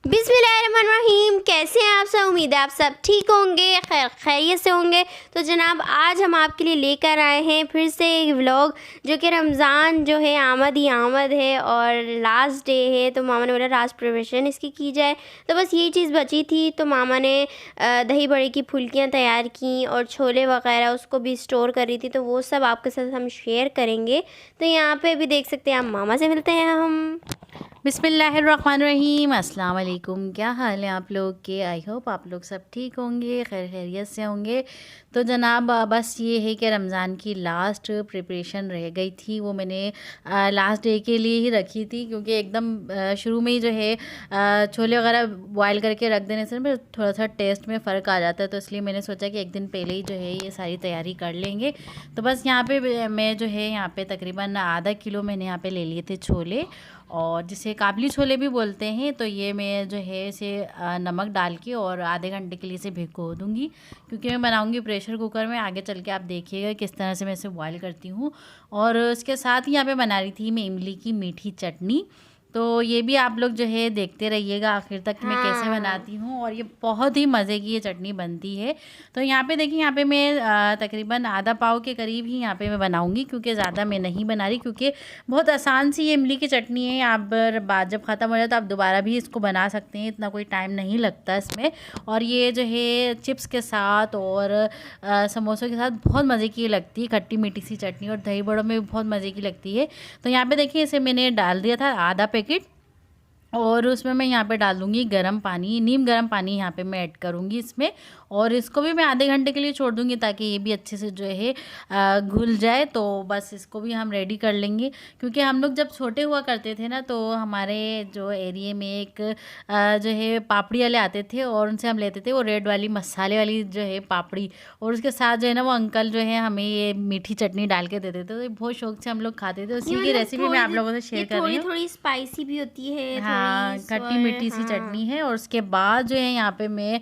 बिस्मिल्लाहिर्रहमानिर्रहीम। कैसे हैं आप सब? उम्मीद है आप सब ठीक होंगे, खैरियत से होंगे। तो जनाब आज हम आपके लिए लेकर आए हैं फिर से एक व्लॉग, जो कि रमज़ान जो है आमद ही आमद है और लास्ट डे है। तो मामा ने बोला लास्ट प्रिपरेशन इसकी की जाए। तो बस यही चीज़ बची थी, तो मामा ने दही बड़े की फुल्कियाँ तैयार की और छोले वगैरह उसको भी स्टोर कर रही थी। तो वो सब आपके साथ हम शेयर करेंगे। तो यहाँ पे भी देख सकते हैं, आप मामा से मिलते हैं हम। बिस्मिल्लाहिर्रहमानिर्रहीम। अस्सलाम वालेकुम। क्या हाल है आप लोग के? आई होप आप लोग सब ठीक होंगे, खैरियत से होंगे। तो जनाब बस ये है कि रमज़ान की लास्ट प्रिपरेशन रह गई थी, वो मैंने लास्ट डे के लिए ही रखी थी, क्योंकि एकदम शुरू में ही जो है छोले वगैरह बॉयल करके रख देने से फिर थोड़ा सा टेस्ट में फ़र्क आ जाता है। तो इसलिए मैंने सोचा कि एक दिन पहले ही जो है ये सारी तैयारी कर लेंगे। तो बस यहाँ पे मैं जो है यहाँ पे तकरीबन आधा किलो मैंने यहाँ पे ले लिए थे छोले, और जिसे काबली छोले भी बोलते हैं। तो ये मैं जो है इसे नमक डाल के और आधे घंटे के लिए इसे भिगो दूँगी, क्योंकि मैं बनाऊँगी प्रेशर कुकर में। आगे चल के आप देखिएगा किस तरह से मैं इसे बॉयल करती हूँ। और उसके साथ ही यहाँ पे बना रही थी मैं इमली की मीठी चटनी। तो ये भी आप लोग जो है देखते रहिएगा आखिर तक मैं कैसे बनाती हूँ, और ये बहुत ही मज़े की ये चटनी बनती है। तो यहाँ पे देखिए, यहाँ पे मैं तकरीबन आधा पाव के करीब ही यहाँ पे मैं बनाऊँगी, क्योंकि ज़्यादा मैं नहीं बना रही, क्योंकि बहुत आसान सी ये इमली की चटनी है। आप बात जब ख़त्म हो जाए तो आप दोबारा भी इसको बना सकते हैं, इतना कोई टाइम नहीं लगता इसमें। और ये जो है चिप्स के साथ और समोसों के साथ बहुत मज़े की लगती है, खट्टी मीठी सी चटनी, और दही बड़ों में भी बहुत मज़े की लगती है। तो यहाँ पे देखिए इसे मैंने डाल दिया था आधा पैकेट, और उसमें मैं यहाँ पे डाल दूँगी गर्म पानी, नीम गर्म पानी यहाँ पे मैं ऐड करूँगी इसमें। और इसको भी मैं आधे घंटे के लिए छोड़ दूँगी, ताकि ये भी अच्छे से जो है घुल जाए। तो बस इसको भी हम रेडी कर लेंगे, क्योंकि हम लोग जब छोटे हुआ करते थे ना, तो हमारे जो एरिए में एक जो है पापड़ी वाले आते थे, और उनसे हम लेते थे वो रेड वाली मसाले वाली जो है पापड़ी, और उसके साथ जो है ना वो अंकल जो है हमें ये मीठी चटनी डाल के देते थे। तो ये बहुत शौक से हम लोग खाते थे। उसी की रेसिपी मैं आप लोगों से शेयर कर रही हूँ। थोड़ी स्पाइसी भी होती है। हाँ, खट्टी मीठी सी चटनी है। और उसके बाद जो है यहाँ पे मैं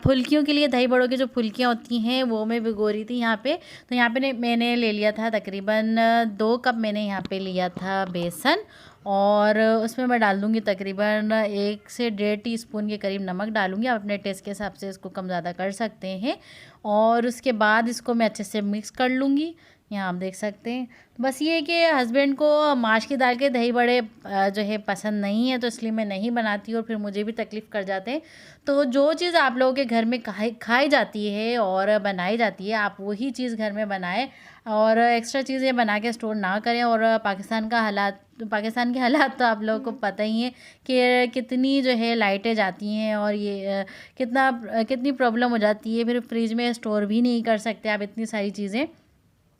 फुल्कियों के लिए दही बड़ों की जो फुल्कियाँ होती हैं वो मैं भिगो रही थी यहाँ पे। तो यहाँ पे मैंने ले लिया था तकरीबन 2 कप मैंने यहाँ पे लिया था बेसन, और उसमें मैं डाल दूँगी तकरीबन 1 से 1.5 टीस्पून के करीब नमक डालूँगी। आप अपने टेस्ट के हिसाब से इसको कम ज़्यादा कर सकते हैं। और उसके बाद इसको मैं अच्छे से मिक्स कर लूँगी। यहाँ आप देख सकते हैं। बस ये है कि हस्बैंड को माश की दाल के दही बड़े जो है पसंद नहीं है, तो इसलिए मैं नहीं बनाती, और फिर मुझे भी तकलीफ़ कर जाते हैं। तो जो चीज़ आप लोगों के घर में खाई जाती है और बनाई जाती है, आप वही चीज़ घर में बनाएं, और एक्स्ट्रा चीज़ें बना के स्टोर ना करें। और पाकिस्तान के हालात तो आप लोगों को पता ही है कि कितनी जो है लाइटें जाती हैं, और ये कितनी प्रॉब्लम हो जाती है। फिर फ्रिज में स्टोर भी नहीं कर सकते आप इतनी सारी चीज़ें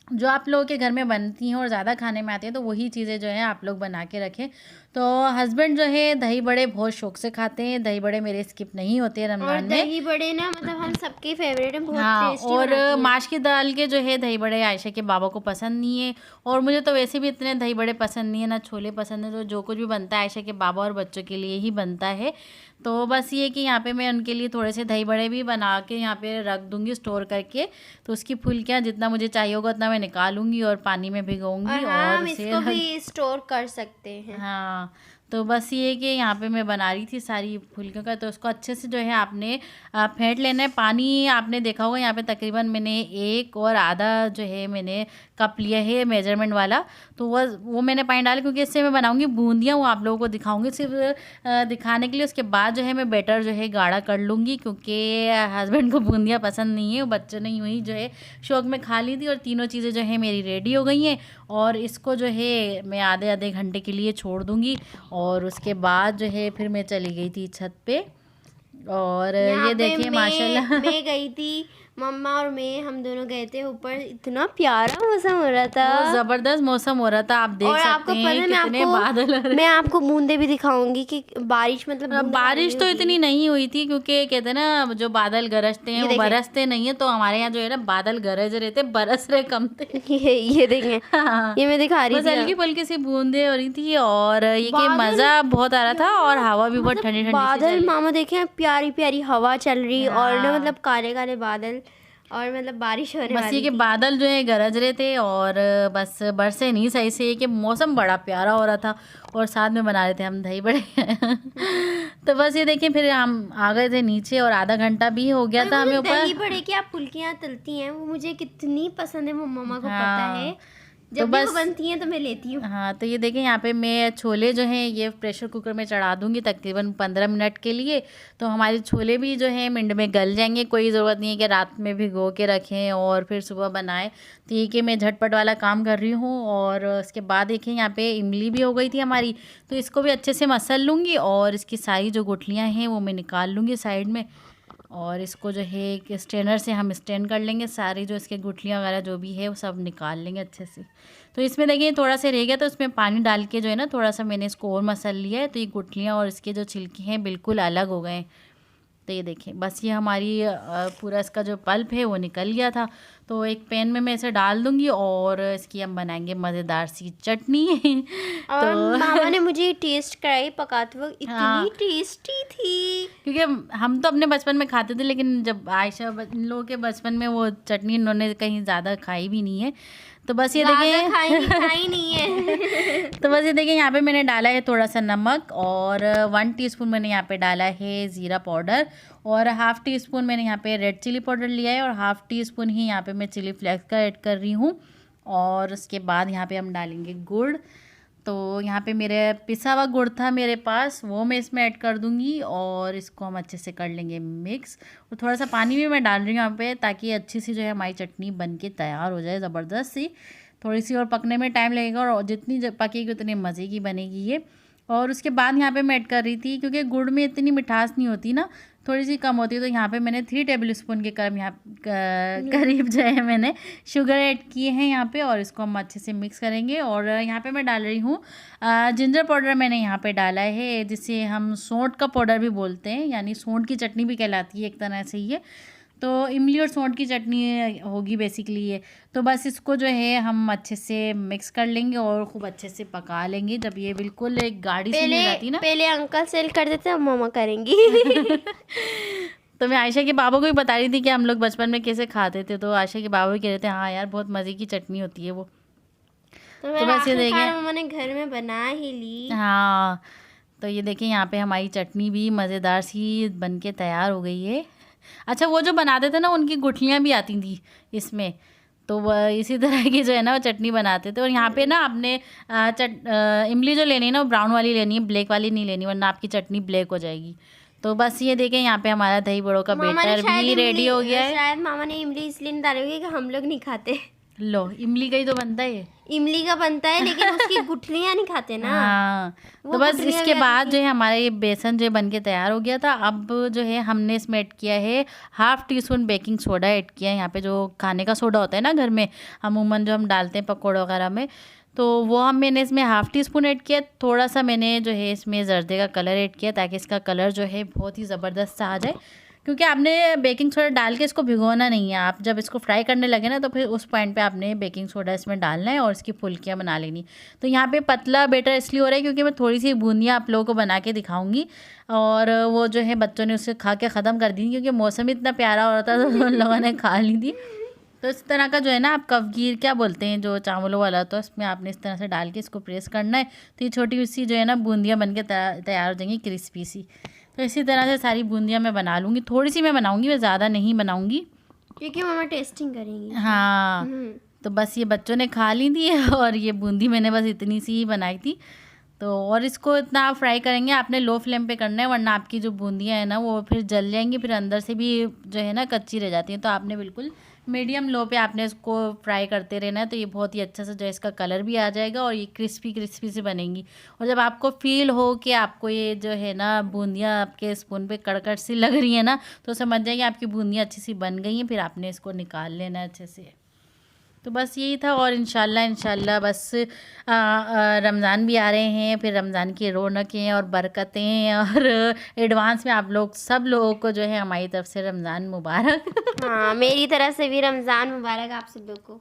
जो आप लोगों के घर में बनती हैं और ज़्यादा खाने में आती हैं। तो वही चीज़ें जो हैं आप लोग बना के रखें। तो हस्बैंड जो है दही बड़े बहुत शौक से खाते हैं। दही बड़े मेरे स्किप नहीं होते हैं रमज़ान में। दही बड़े ना मतलब हम सबके फेवरेट हैं, बहुत हाँ, टेस्टी और माश की दाल के जो है दही बड़े आयशा के बाबा को पसंद नहीं है, और मुझे तो वैसे भी इतने दही बड़े पसंद नहीं है, ना छोले पसंद है। तो जो कुछ भी बनता है आयशा के बाबा और बच्चों के लिए ही बनता है। तो बस ये कि यहाँ पे मैं उनके लिए थोड़े से दही बड़े भी बना के यहाँ पे रख दूँगी स्टोर करके। तो उसकी फुल्कियाँ जितना मुझे चाहिए होगा उतना मैं निकालूंगी और पानी में भिगोऊंगी, और इसको भी स्टोर कर सकते हैं। हाँ, तो बस ये कि यहाँ पे मैं बना रही थी सारी फुल्कियों का। तो उसको अच्छे से जो है आपने फेंट लेना है। पानी आपने देखा होगा यहाँ पे तकरीबन मैंने 1 और आधा जो है मैंने कप लिया है मेजरमेंट वाला। तो वो मैंने पानी डाला, क्योंकि इससे मैं बनाऊंगी बूंदियाँ, वो आप लोगों को दिखाऊंगी सिर्फ दिखाने के लिए। उसके बाद जो है मैं बैटर जो है गाढ़ा कर लूँगी, क्योंकि हस्बैंड को बूंदियाँ पसंद नहीं है, वो बच्चों ने यूँ ही जो है शौक में खा ली थी। और तीनों चीज़ें जो है मेरी रेडी हो गई हैं, और इसको जो है मैं आधे घंटे के लिए छोड़ दूँगी। और उसके बाद जो है फिर मैं चली गई थी छत पे, और ये देखिए माशाल्लाह मैं गई थी, मम्मा और मैं हम दोनों गए थे ऊपर। इतना प्यारा मौसम हो रहा था, जबरदस्त मौसम हो रहा था। आप देख सकते हैं कितने बादल हो रहे। मैं आपको बूंदे भी दिखाऊंगी कि बारिश मतलब बारिश तो इतनी नहीं हुई थी, क्योंकि कहते हैं ना जो बादल गरजते हैं वो बरसते नहीं है। तो हमारे यहाँ जो है ना बादल गरज रहे थे, बरस रहे कम थे। ये देखें, हाँ, ये मैं दिखा रही थी, हल्की फुल्की सी बूंदे हो रही थी, और ये कि मजा बहुत आ रहा था, और हवा भी बहुत ठंडी ठंडी। बादल मामा देखें, प्यारी प्यारी हवा चल रही, और ना मतलब काले काले बादल, और मतलब बारिश होने बस ये वाली कि थी। बादल जो है गरज रहे थे और बस बरसे नहीं सही से, ये कि मौसम बड़ा प्यारा हो रहा था और साथ में बना रहे थे हम दही बड़े तो बस ये देखिए फिर हम आ गए थे नीचे और आधा घंटा भी हो गया और था वो हमें जो ऊपर। दही बड़े की आप फुल्कियाँ तलती हैं वो मुझे कितनी पसंद है, वो मम्मा को पता हाँ है। तो जब भी वो बस बनती हैं तो मैं लेती हूँ। हाँ तो ये देखें यहाँ पे मैं छोले जो हैं ये प्रेशर कुकर में चढ़ा दूँगी तकरीबन 15 मिनट के लिए। तो हमारे छोले भी जो हैं मिनट में गल जाएंगे, कोई ज़रूरत नहीं है कि रात में भिगो के रखें और फिर सुबह बनाएं। तो ये कि मैं झटपट वाला काम कर रही हूँ। और उसके बाद देखें यहाँ पे इमली भी हो गई थी हमारी, तो इसको भी अच्छे से मसल लूँगी और इसकी सारी जो गुठलियाँ हैं वो मैं निकाल लूँगी साइड में। और इसको जो है एक स्ट्रेनर से हम स्ट्रेन कर लेंगे, सारी जो इसके गुठलियाँ वगैरह जो भी है वो सब निकाल लेंगे अच्छे से। तो इसमें देखिए थोड़ा सा रह गया तो उसमें पानी डाल के जो है ना थोड़ा सा मैंने इसको और मसल लिया है, तो ये गुठलियाँ और इसके जो छिलके हैं बिल्कुल अलग हो गए हैं। तो ये देखें बस ये हमारी पूरा इसका जो पल्प है वो निकल गया था। तो एक पैन में मैं इसे डाल दूँगी और इसकी हम बनाएंगे मज़ेदार सी चटनी और तो मामा ने मुझे टेस्ट कराई पकाते वक्त, हाँ इतनी टेस्टी थी। क्योंकि हम तो अपने बचपन में खाते थे, लेकिन जब आयशा इन लोगों के बचपन में वो चटनी इन्होंने कहीं ज़्यादा खाई भी नहीं है। तो बस ये ज़्यादा देखिए खाई नहीं है। तो बस ये देखिए यहाँ पे मैंने डाला है थोड़ा सा नमक और 1 टीस्पून मैंने यहाँ पे डाला है ज़ीरा पाउडर और हाफ़ टी स्पून मैंने यहाँ पे रेड चिली पाउडर लिया है और हाफ़ टी स्पून ही यहाँ पे मैं चिली फ्लेक्स का ऐड कर रही हूँ। और उसके बाद यहाँ पे हम डालेंगे गुड़। तो यहाँ पे मेरे पिसा हुआ गुड़ था मेरे पास, वो मैं इसमें ऐड कर दूँगी और इसको हम अच्छे से कर लेंगे मिक्स। और थोड़ा सा पानी भी मैं डाल रही हूँ यहाँ पे ताकि अच्छी सी जो है हमारी चटनी बन के तैयार हो जाए ज़बरदस्त सी। थोड़ी सी और पकने में टाइम लगेगा और जितनी पकेगी उतनी मज़े की बनेगी ये। और उसके बाद यहाँ पे मैं ऐड कर रही थी, क्योंकि गुड़ में इतनी मिठास नहीं होती ना, थोड़ी सी कम होती है, तो यहाँ पे मैंने 3 टेबल स्पून के करीब जो है मैंने शुगर ऐड किए हैं यहाँ पे। और इसको हम अच्छे से मिक्स करेंगे। और यहाँ पे मैं डाल रही हूँ जिंजर पाउडर मैंने यहाँ पे डाला है, जिसे हम सौंठ का पाउडर भी बोलते हैं, यानी सौंठ की चटनी भी कहलाती है एक तरह से ये। तो इमली और सौंठ की चटनी होगी बेसिकली ये। तो बस इसको जो है हम अच्छे से मिक्स कर लेंगे और खूब अच्छे से पका लेंगे। जब ये बिल्कुल एक गाढ़ी सी नहीं जाती ना, पहले अंकल सेल कर देते हैं, मम्मा करेंगी। तो मैं आयशा के बाबा को भी बता रही थी कि हम लोग बचपन में कैसे खाते थे। तो आयशा के बाबा भी कह रहे थे हाँ यार बहुत मज़े की चटनी होती है वो। तो बस ये देखें मम्मा ने घर में बना ही ली। हाँ तो ये देखें यहाँ पे हमारी चटनी भी मज़ेदार सी बन के तैयार हो गई है। अच्छा वो जो बनाते थे ना उनकी गुठलियाँ भी आती थी इसमें, तो वह इसी तरह की जो है ना वो चटनी बनाते थे। और यहाँ पे ना आपने इमली जो लेनी है ना वो ब्राउन वाली लेनी है, ब्लैक वाली नहीं लेनी, वरना आपकी चटनी ब्लैक हो जाएगी। तो बस ये देखें यहाँ पे हमारा दही बड़ों का बेटर भी रेडी हो गया है। शायद मामा ने इमली इसलिए नहीं डाली होगी कि हम लोग नहीं खाते। लो इमली का ही तो बनता है, इमली का बनता है लेकिन उसकी गुठलियाँ नहीं खाते ना। हाँ तो बस इसके बाद जो है हमारा ये बेसन जो है बन के तैयार हो गया था। अब जो है हमने इसमें ऐड किया है half tea spoon baking soda add किया है। यहाँ पे जो खाने का सोडा होता है ना घर में अमूमन जो हम डालते हैं पकौड़े वगैरह में, तो वो मैंने इसमें हाफ़ टी स्पून ऐड किया। थोड़ा सा मैंने जो है इसमें जर्दे का कलर ऐड किया ताकि इसका कलर जो है बहुत ही ज़बरदस्त सा आ जाए। क्योंकि आपने बेकिंग सोडा डाल के इसको भिगोना नहीं है, आप जब इसको फ्राई करने लगे ना तो फिर उस पॉइंट पे आपने बेकिंग सोडा इसमें डालना है और इसकी फुल्कियाँ बना लेनी। तो यहाँ पे पतला बेटर इसलिए हो रहा है क्योंकि मैं थोड़ी सी बूंदियाँ आप लोगों को बना के दिखाऊंगी। और वो जो है बच्चों ने उसे खा के ख़त्म कर दी क्योंकि मौसम इतना प्यारा हो रहा था तो उन लोगों ने खा ली थी। तो इस तरह का जो है ना आप कवगीर क्या बोलते हैं जो चावलों वाला, तो इसमें आपने इस तरह से डाल के इसको प्रेस करना है। तो ये छोटी सी जो है ना बूंदियाँ बन के तैयार हो जाएंगी क्रिस्पी सी। तो इसी तरह से सारी बूंदियाँ मैं बना लूँगी, थोड़ी सी मैं बनाऊँगी, मैं ज़्यादा नहीं बनाऊँगी क्योंकि मम्मा टेस्टिंग करेंगी। हाँ तो बस ये बच्चों ने खा ली थी और ये बूंदी मैंने बस इतनी सी ही बनाई थी। तो और इसको इतना आप फ्राई करेंगे, आपने लो फ्लेम पे करना है, वरना आपकी जो बूंदियाँ हैं ना वो फिर जल जाएंगी, फिर अंदर से भी जो है ना कच्ची रह जाती हैं। तो आपने बिल्कुल मीडियम लो पे आपने इसको फ्राई करते रहना है। तो ये बहुत ही अच्छा सा जो है इसका कलर भी आ जाएगा और ये क्रिस्पी क्रिस्पी सी बनेंगी। और जब आपको फील हो कि आपको ये जो है ना बूंदियाँ आपके स्पून पे कड़कड़ सी लग रही है ना, तो समझ जाइए आपकी बूंदियाँ अच्छी सी बन गई हैं। फिर आपने इसको निकाल लेना है अच्छे से। तो बस यही था। और इंशाल्लाह बस रमज़ान भी आ रहे हैं, फिर रमज़ान की रौनकें और बरकतें, और एडवांस में आप लोग सब लोगों को जो है हमारी तरफ से रमज़ान मुबारक। हाँ मेरी तरफ से भी रमज़ान मुबारक आप सब लोग को।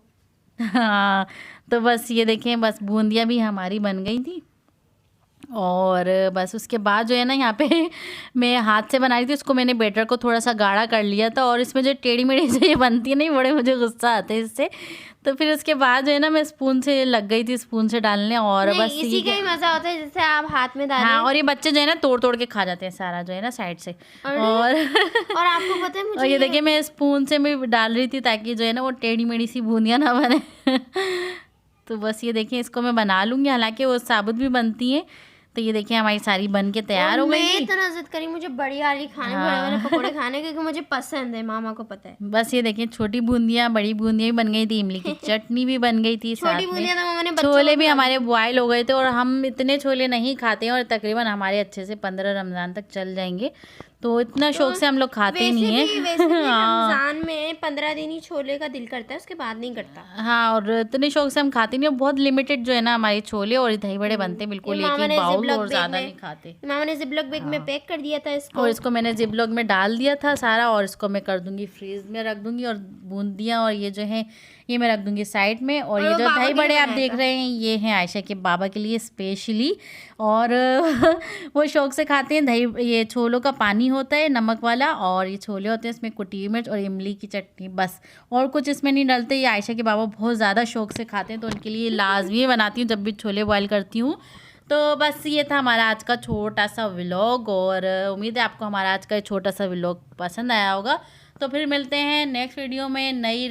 हाँ तो बस ये देखें बस बूंदियाँ भी हमारी बन गई थी और बस उसके बाद जो है ना यहाँ पे मैं हाथ से बना रही थी, उसको मैंने बैटर को थोड़ा सा गाढ़ा कर लिया था। और इसमें जो टेढ़ी मेढ़ी से ये बनती है नहीं, बड़े मुझे गुस्सा आता है इससे। तो फिर उसके बाद जो है ना मैं स्पून से लग गई थी, स्पून से डालने। और नहीं, बस इसी का ही मजा होता है जैसे आप हाथ में डालें। हाँ, और ये बच्चे जो है ना तोड़ तोड़ के खा जाते हैं सारा जो है ना साइड से। और और आपको पता है और मुझे ये देखिए मैं स्पून से मैं डाल रही थी ताकि जो है ना वो टेढ़ी मेढ़ी सी बूंदियाँ ना बने। तो बस ये देखिए इसको मैं बना लूँगी, हालांकि वो साबुत भी बनती हैं। तो ये देखिए हमारी सारी बन के तैयार हो गई मैं थी। इतना जिद करी मुझे बड़ी वाली खाने, बड़े वाले पकोड़े खाने, क्योंकि मुझे पसंद है, मामा को पता है। बस ये देखिए छोटी बूंदियाँ बड़ी बूंदियाँ भी बन गई थी, इमली की चटनी भी बन गई थी, साथ छोटी में बूंदियां तो मामा ने बच्चों छोले को भी खिला हमारे बॉयल हो गए थे। और हम इतने छोले नहीं खाते हैं और तकरीबन हमारे अच्छे से 15 रमज़ान तक चल जाएंगे। तो इतना शौक से हम लोग खाते नहीं वैसे हैं। भी हाँ रमजान में 15 दिन ही छोले का दिल करता है, उसके बाद नहीं करता। हाँ, और इतने शौक से हम खाते नहीं, और बहुत लिमिटेड जो है ना हमारे छोले और दही बड़े बनते हैं, बिल्कुल ये एक मामा एक ने बाउल, जिपलॉक और बैग ज़्यादा में नहीं खाते। मामा ने जिपलॉक बैग में पैक कर दिया था इसको। और इसको मैंने जिपलॉक में डाल दिया था सारा, और इसको मैं कर दूंगी फ्रीज में रख दूंगी। और बूंदियाँ और ये जो है ये मैं रख दूंगी साइड में। और ये वो जो बाबा दही के लिए बड़े आप बनाया देख था। रहे हैं ये हैं आयशा के बाबा के लिए स्पेशली। और वो शौक से खाते हैं। दही ये छोलों का पानी होता है नमक वाला, और ये छोले होते हैं इसमें कुटी हुई मिर्च और इमली की चटनी, बस और कुछ इसमें नहीं डलते। ये आयशा के बाबा बहुत ज़्यादा शौक से खाते हैं, तो उनके लिए लाजमी बनाती हूँ जब भी छोले बॉयल करती हूँ। तो बस ये था हमारा आज का छोटा सा व्लॉग, और उम्मीद है आपको हमारा आज का छोटा सा व्लॉग पसंद आया होगा। तो फिर मिलते हैं नेक्स्ट वीडियो में नई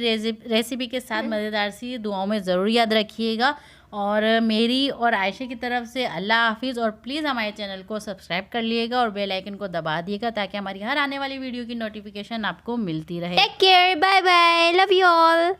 रेसिपी के साथ। मज़ेदार सी दुआओं में ज़रूर याद रखिएगा। और मेरी और आयशा की तरफ से अल्लाह हाफिज़। और प्लीज़ हमारे चैनल को सब्सक्राइब कर लिएगा और बेल आइकन को दबा दिएगा, ताकि हमारी हर आने वाली वीडियो की नोटिफिकेशन आपको मिलती रहे। Take care, bye bye, love you all.